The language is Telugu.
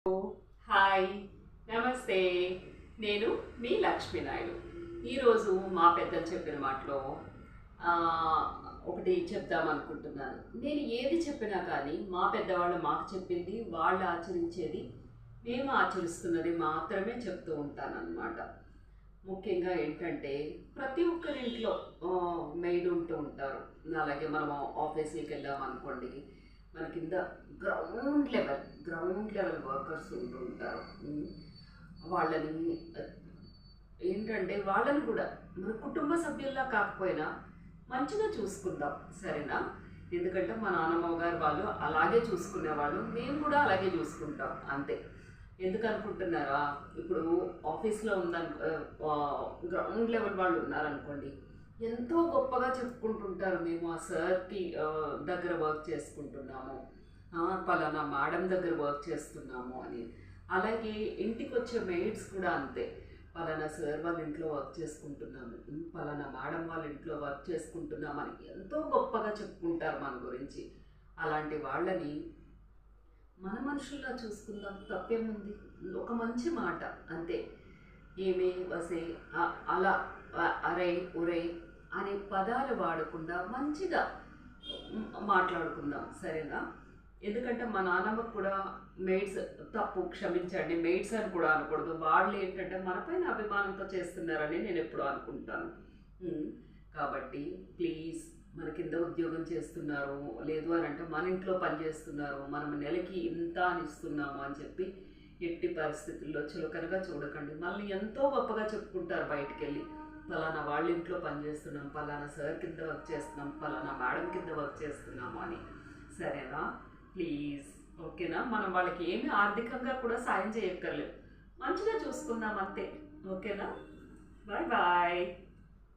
హాయ్, నమస్తే. నేను మీ లక్ష్మీనాయుడు. ఈరోజు మా పెద్దలు చెప్పిన మాటలో ఒకటి చెప్దామనుకుంటున్నాను. నేను ఏది చెప్పినా కానీ మా పెద్దవాళ్ళు మాకు చెప్పింది, వాళ్ళు ఆచరించేది, మేము ఆచరిస్తున్నది మాత్రమే చెప్తూ ఉంటానన్నమాట. ముఖ్యంగా ఏంటంటే ప్రతి ఒక్కరింట్లో మెయిడ్ ఉంటూ ఉంటారు. అలాగే మనం ఆఫీసులకి వెళ్ళామనుకోండి, మన కింద గ్రౌండ్ లెవెల్ వర్కర్స్ ఉంటూ ఉంటారు. వాళ్ళని ఏంటంటే వాళ్ళని కూడా మన కుటుంబ సభ్యుల్లా కాకపోయినా మంచిగా చూసుకుందాం, సరేనా? ఎందుకంటే మా నాన్నమ్మ గారు వాళ్ళు అలాగే చూసుకునేవాళ్ళు, మేము కూడా అలాగే చూసుకుంటాం అంతే. ఎందుకు అనుకుంటున్నారా? ఇప్పుడు ఆఫీస్లో గ్రౌండ్ లెవెల్ వాళ్ళు ఉన్నారనుకోండి, ఎంతో గొప్పగా చెప్పుకుంటుంటారు, మేము ఆ సార్కి దగ్గర వర్క్ చేసుకుంటున్నాము, పలానా మేడం దగ్గర వర్క్ చేస్తున్నాము అని. అలాగే ఇంటికి వచ్చే మెయిడ్స్ కూడా అంతే, పలానా సార్ వాళ్ళ ఇంట్లో వర్క్ చేసుకుంటున్నాము, పలానా మేడం వాళ్ళ ఇంట్లో వర్క్ చేసుకుంటున్నామని ఎంతో గొప్పగా చెప్పుకుంటారు మన గురించి. అలాంటి వాళ్ళని మన మనుషుల్లా చూసుకుందాం, తప్పేముంది? ఒక మంచి మాట అంతే. ఏమే వసే అలా అరే ఒరే అనే పదాలు వాడకుండా మంచిగా మాట్లాడుకుందాం, సరేనా? ఎందుకంటే మా నాన్నమ్మకు కూడా మెయిడ్స్, తప్పు క్షమించండి, మెయిడ్స్ అని కూడా అనకూడదు, వాళ్ళు ఏంటంటే మనపైన అభిమానంతో చేస్తున్నారని నేను ఎప్పుడూ అనుకుంటాను. కాబట్టి ప్లీజ్, మన కింద ఉద్యోగం చేస్తున్నారు, లేదు అని అంటే మన ఇంట్లో పని చేస్తున్నారు, మనం నెలకి ఇంత అని ఇస్తున్నాము అని చెప్పి ఎట్టి పరిస్థితుల్లో చులకనగా చూడకండి. మళ్ళీ ఎంతో గొప్పగా చెప్పుకుంటారు బయటికి వెళ్ళి, పలానా వాళ్ళ ఇంట్లో పని చేస్తున్నాం, పలానా సార్ కింద వర్క్ చేస్తున్నాం, పలానా మేడం కింద వర్క్ చేస్తున్నాము అని, సరేనా? ప్లీజ్, ఓకేనా? మనం వాళ్ళకి ఏమి ఆర్థికంగా కూడా సాయం చేయక్కర్లేదు, మంచిగా చూసుకుందాం అంతే, ఓకేనా? Bye bye.